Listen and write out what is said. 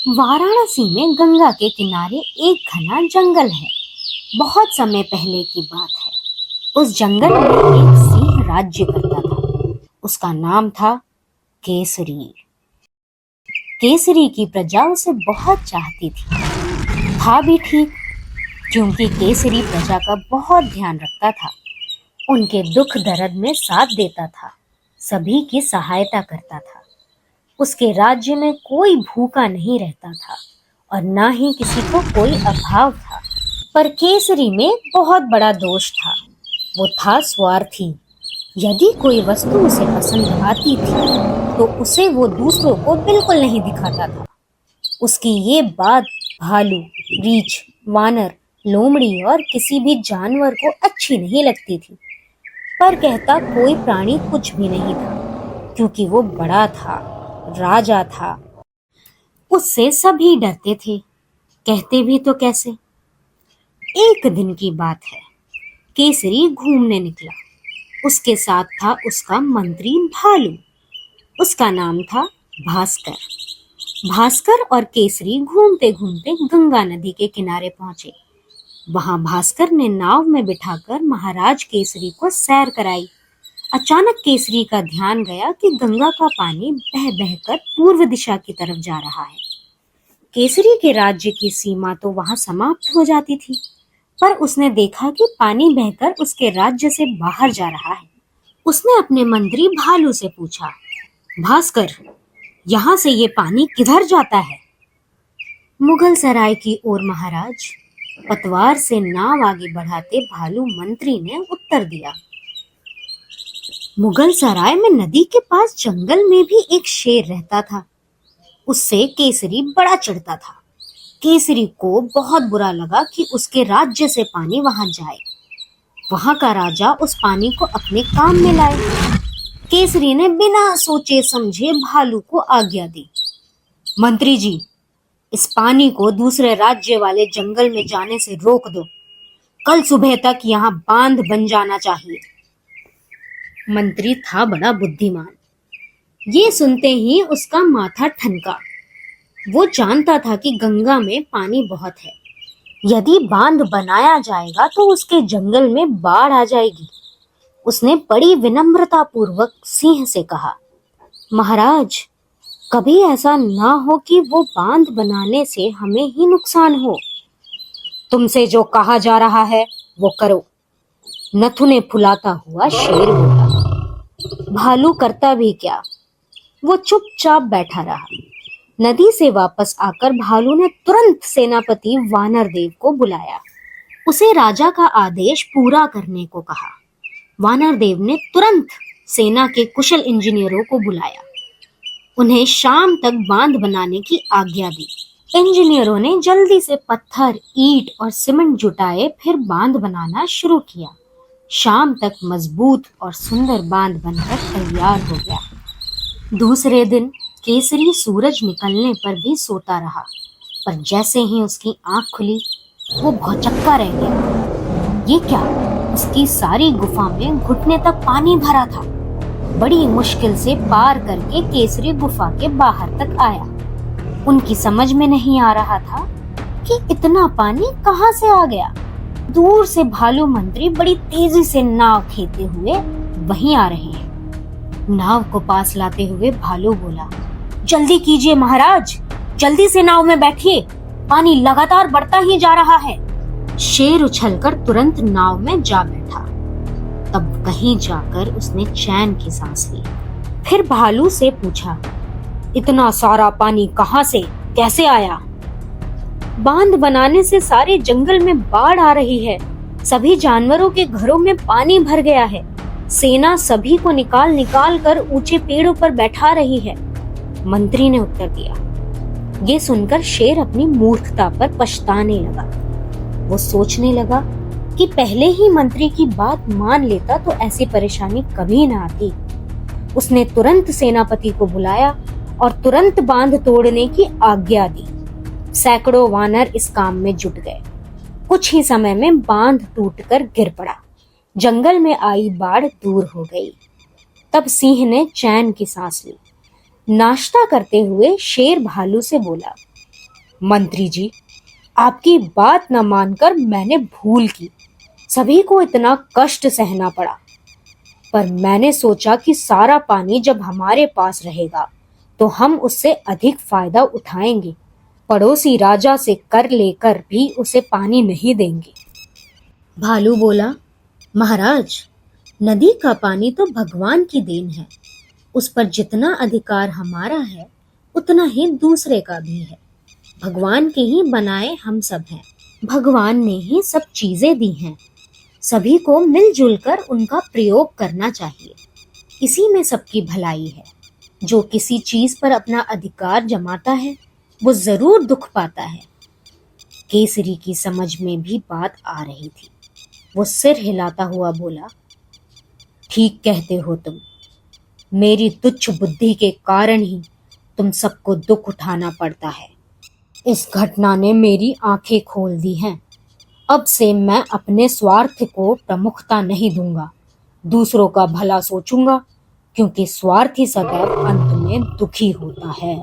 वाराणसी में गंगा के किनारे एक घना जंगल है। बहुत समय पहले की बात है। उस जंगल में एक सिंह राज्य करता था। उसका नाम था केसरी। केसरी की प्रजा उसे बहुत चाहती थी। था भी ठीक, क्योंकि केसरी प्रजा का बहुत ध्यान रखता था। उनके दुख दर्द में साथ देता था, सभी की सहायता करता था। उसके राज्य में कोई भूखा नहीं रहता था और ना ही किसी को कोई अभाव था। पर केसरी में बहुत बड़ा दोष था। वो था स्वार्थी। यदि कोई वस्तु उसे पसंद आती थी तो उसे वो दूसरों को बिल्कुल नहीं दिखाता था। उसकी ये बात भालू, रीछ, वानर, लोमड़ी और किसी भी जानवर को अच्छी नहीं लगती थी। पर कहता कोई प्राणी कुछ भी नहीं था, क्योंकि वो बड़ा था, राजा था। उससे सभी डरते थे, कहते भी तो कैसे। एक दिन की बात है। केसरी घूमने निकला। उसके साथ था उसका मंत्री भालू। उसका नाम था भास्कर। भास्कर और केसरी घूमते घूमते गंगा नदी के किनारे पहुंचे। वहां भास्कर ने नाव में बिठाकर महाराज केसरी को सैर कराई। अचानक केसरी का ध्यान गया कि गंगा का पानी बह बहकर पूर्व दिशा की तरफ जा रहा है। केसरी के राज्य की सीमा तो वहां समाप्त हो जाती थी, पर उसने देखा कि पानी बहकर उसके राज्य से बाहर जा रहा है। उसने अपने मंत्री भालू से पूछा, भास्कर, यहाँ से ये पानी किधर जाता है? मुगल सराय की ओर महाराज, पतवार से नाव आगे बढ़ाते भालू मंत्री ने उत्तर दिया। मुगल सराय में नदी के पास जंगल में भी एक शेर रहता था। उससे केसरी बड़ा चिढ़ता था। केसरी को बहुत बुरा लगा कि उसके राज्य से पानी वहां जाए, वहां का राजा उस पानी को अपने काम में लाए। केसरी ने बिना सोचे समझे भालू को आज्ञा दी, मंत्री जी, इस पानी को दूसरे राज्य वाले जंगल में जाने से रोक दो। कल सुबह तक यहाँ बांध बन जाना चाहिए। मंत्री था बड़ा बुद्धिमान। ये सुनते ही उसका माथा ठनका। वो जानता था कि गंगा में पानी बहुत है। यदि बांध बनाया जाएगा तो उसके जंगल में बाढ़ आ जाएगी। उसने बड़ी विनम्रता पूर्वक सिंह से कहा, महाराज, कभी ऐसा ना हो कि वो बांध बनाने से हमें ही नुकसान हो। तुमसे जो कहा जा रहा है वो करो, नथुने फुलाता हुआ शेर बोला। भालू करता भी क्या, वो चुपचाप बैठा रहा। नदी से वापस आकर भालू ने तुरंत सेनापति वानर देव को बुलाया। उसे राजा का आदेश पूरा करने को कहा। वानर देव ने तुरंत सेना के कुशल इंजीनियरों को बुलाया। उन्हें शाम तक बांध बनाने की आज्ञा दी। इंजीनियरों ने जल्दी से पत्थर, ईंट और सीमेंट जुटाए, फिर बांध बनाना शुरू किया। शाम तक मजबूत और सुंदर बांध बनकर तैयार हो गया। दूसरे दिन केसरी सूरज निकलने पर भी सोता रहा, पर जैसे ही उसकी आंख खुली वो भौचक्का रह गया। ये क्या? उसकी सारी गुफा में घुटने तक पानी भरा था। बड़ी मुश्किल से पार करके केसरी गुफा के बाहर तक आया। उनकी समझ में नहीं आ रहा था कि इतना पानी कहां से आ गया। दूर से भालू मंत्री बड़ी तेजी से नाव खेते हुए वहीं आ रहे हैं। नाव को पास लाते हुए भालू बोला, जल्दी कीजिए महाराज, जल्दी से नाव में बैठिए, पानी लगातार बढ़ता ही जा रहा है। शेर उछलकर तुरंत नाव में जा बैठा। तब कहीं जाकर उसने चैन की सांस ली। फिर भालू से पूछा, इतना सारा पानी कहां से, कैसे आया? बांध बनाने से सारे जंगल में बाढ़ आ रही है। सभी जानवरों के घरों में पानी भर गया है। सेना सभी को निकाल निकाल कर ऊंचे पेड़ों पर बैठा रही है, मंत्री ने उत्तर दिया। ये सुनकर शेर अपनी मूर्खता पर पछताने लगा। वो सोचने लगा कि पहले ही मंत्री की बात मान लेता तो ऐसी परेशानी कभी न आती। उसने तुरंत सेनापति को बुलाया और तुरंत बांध तोड़ने की आज्ञा दी। सैकड़ों वानर इस काम में जुट गए। कुछ ही समय में बांध टूटकर गिर पड़ा। जंगल में आई बाढ़ दूर हो गई। तब सिंह ने चैन की सांस ली। नाश्ता करते हुए शेर भालू से बोला, मंत्री जी, आपकी बात न मानकर मैंने भूल की। सभी को इतना कष्ट सहना पड़ा, पर मैंने सोचा कि सारा पानी जब हमारे पास रहेगा तो हम उससे अधिक फायदा उठाएंगे। पड़ोसी राजा से कर लेकर भी उसे पानी नहीं देंगे। भालू बोला, महाराज, नदी का पानी तो भगवान की देन है। उस पर जितना अधिकार हमारा है उतना ही दूसरे का भी है। भगवान के ही बनाए हम सब हैं। भगवान ने ही सब चीजें दी हैं। सभी को मिलजुल कर उनका प्रयोग करना चाहिए। इसी में सबकी भलाई है। जो किसी चीज पर अपना अधिकार जमाता है वो जरूर दुख पाता है। केसरी की समझ में भी बात आ रही थी। वो सिर हिलाता हुआ बोला, ठीक कहते हो तुम। मेरी तुच्छ बुद्धि के कारण ही तुम सबको दुख उठाना पड़ता है। इस घटना ने मेरी आंखें खोल दी हैं। अब से मैं अपने स्वार्थ को प्रमुखता नहीं दूंगा, दूसरों का भला सोचूंगा, क्योंकि स्वार्थी सदैव अंत में दुखी होता है।